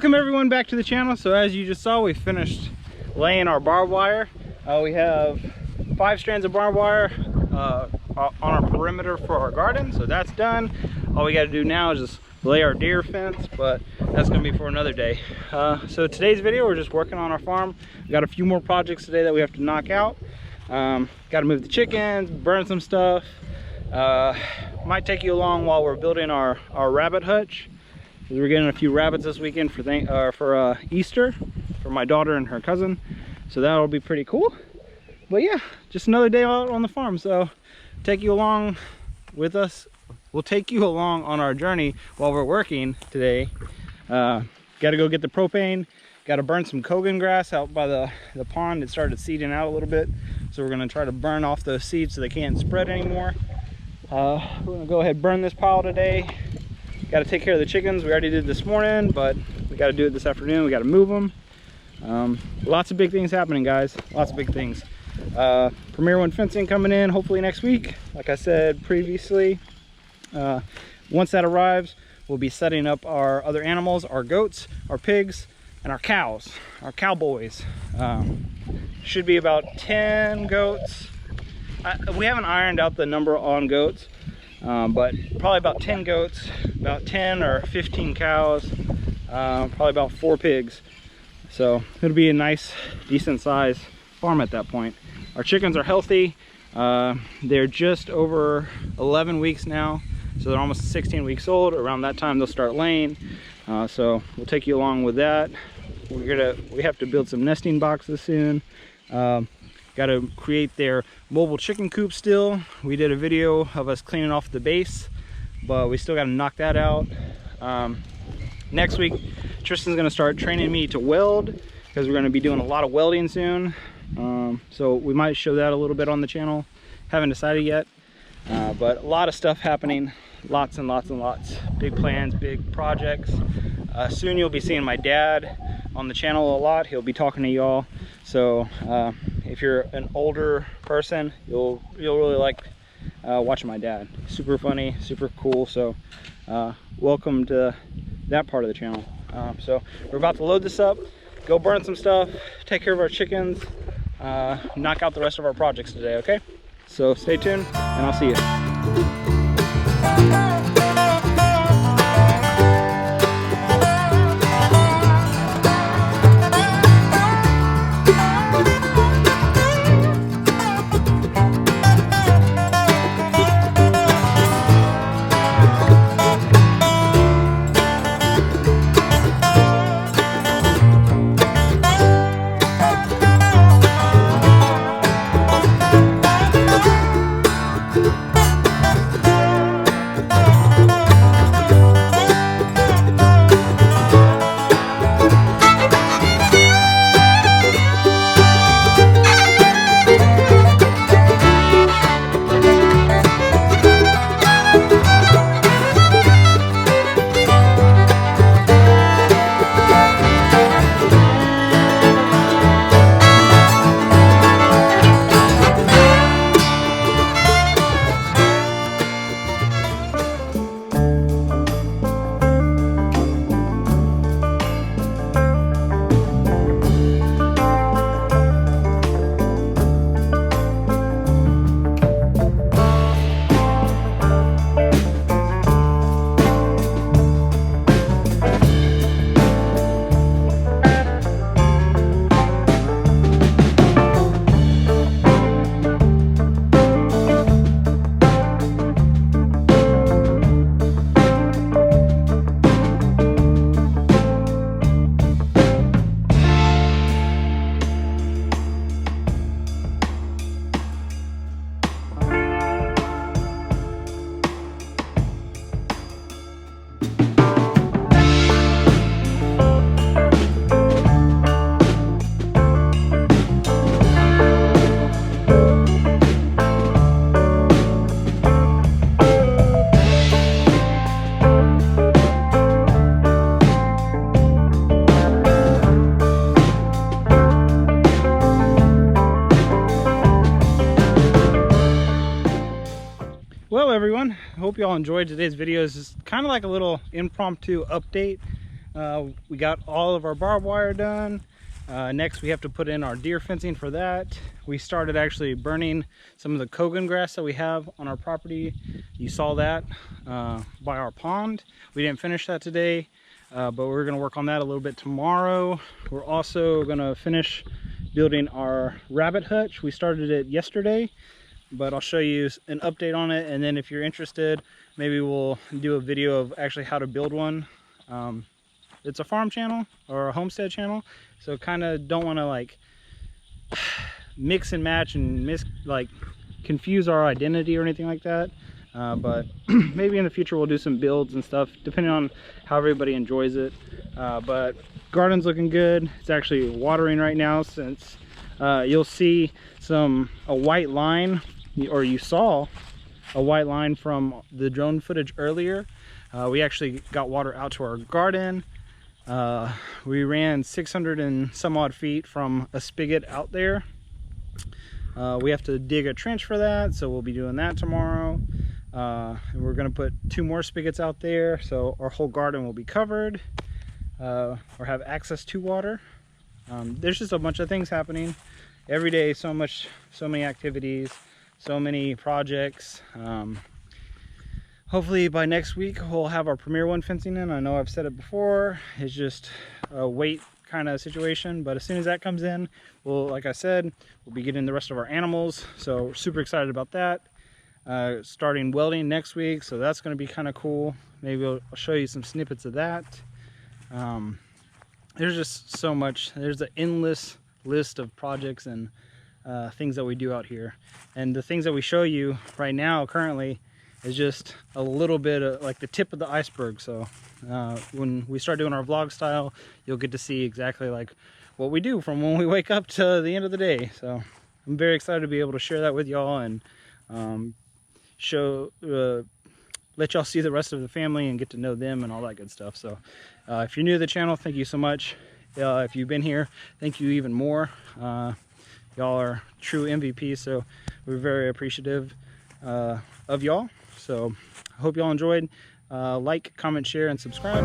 Welcome everyone back to the channel. So as you just saw, we finished laying our barbed wire. We have 5 strands of barbed wire on our perimeter for our garden, so that's done. All we got to do now is just lay our deer fence, but that's going to be for another day. So today's video, we're just working on our farm. We got a few more projects today that we have to knock out. Got to move the chickens, burn some stuff. Might take you along while we're building our rabbit hutch. We're getting a few rabbits this weekend for Easter for my daughter and her cousin, so that'll be pretty cool. But yeah, just another day out on the farm, so take you along with us. We'll take you along on our journey while we're working today. Got to go get the propane, got to burn some Kogan grass out by the pond. It started seeding out a little bit, so we're going to try to burn off those seeds so they can't spread anymore. We're going to go ahead and burn this pile today. Got to take care of the chickens. We already did this morning, but we got to do it this afternoon. We got to move them. Lots of big things happening, guys. Lots of big things. Premier One fencing coming in hopefully next week. Like I said previously, once that arrives, we'll be setting up our other animals, our goats, our pigs, and our cows, our cowboys. Should be about 10 goats. We haven't ironed out the number on goats, but probably about 10 goats, about 10 or 15 cows, probably about 4 pigs. So it'll be a nice, decent size farm at that point. Our chickens are healthy. They're just over 11 weeks now, so they're almost 16 weeks old. Around that time they'll start laying. So we'll take you along with that. We have to build some nesting boxes soon. Got to create their mobile chicken coop still. We did a video of us cleaning off the base, but we still got to knock that out. Next week, Tristan's going to start training me to weld, because we're going to be doing a lot of welding soon. So we might show that a little bit on the channel. Haven't decided yet, but a lot of stuff happening. Lots and lots and lots. Big plans, big projects. Soon you'll be seeing my dad on the channel a lot. He'll be talking to y'all. So if you're an older person, you'll really like watching my dad. Super funny, super cool. So welcome to that part of the channel. So we're about to load this up, go burn some stuff, take care of our chickens, knock out the rest of our projects today, okay? So stay tuned and I'll see you. Well everyone, I hope you all enjoyed today's video. It's just kind of like a little impromptu update We got all of our barbed wire done. Next we have to put in our deer fencing for that. We started actually burning some of the Kogan grass that we have on our property. You saw that by our pond. We didn't finish that today, but we're going to work on that a little bit tomorrow. We're also going to finish building our rabbit hutch. We started it yesterday, but I'll show you an update on it, and then if you're interested, maybe we'll do a video of actually how to build one. It's a farm channel or a homestead channel, so kind of don't want to like mix and match and confuse our identity or anything like that, but maybe in the future we'll do some builds and stuff depending on how everybody enjoys it. But garden's looking good. It's actually watering right now, since you'll see a white line, or you saw a white line from the drone footage earlier. We actually got water out to our garden. We ran 600 and some odd feet from a spigot out there. We have to dig a trench for that, so we'll be doing that tomorrow. And we're going to put 2 more spigots out there, so our whole garden will be covered, or have access to water. There's just a bunch of things happening every day. So many activities, so many projects. Hopefully by next week we'll have our premier one fencing in. I know I've said it before, it's just a wait kind of situation, but as soon as that comes in, like I said, we'll be getting the rest of our animals, so we're super excited about that. Starting welding next week, so that's going to be kind of cool. Maybe I'll show you some snippets of that. There's just so much. There's an endless list of projects and things that we do out here, and the things that we show you right now currently is just a little bit of like the tip of the iceberg. So when we start doing our vlog style, you'll get to see exactly like what we do from when we wake up to the end of the day. So I'm very excited to be able to share that with y'all, and let y'all see the rest of the family and get to know them and all that good stuff. So if you're new to the channel, thank you so much. If you've been here, thank you even more. Y'all are true MVPs, so we're very appreciative of y'all. So I hope y'all enjoyed. Like, comment, share, and subscribe.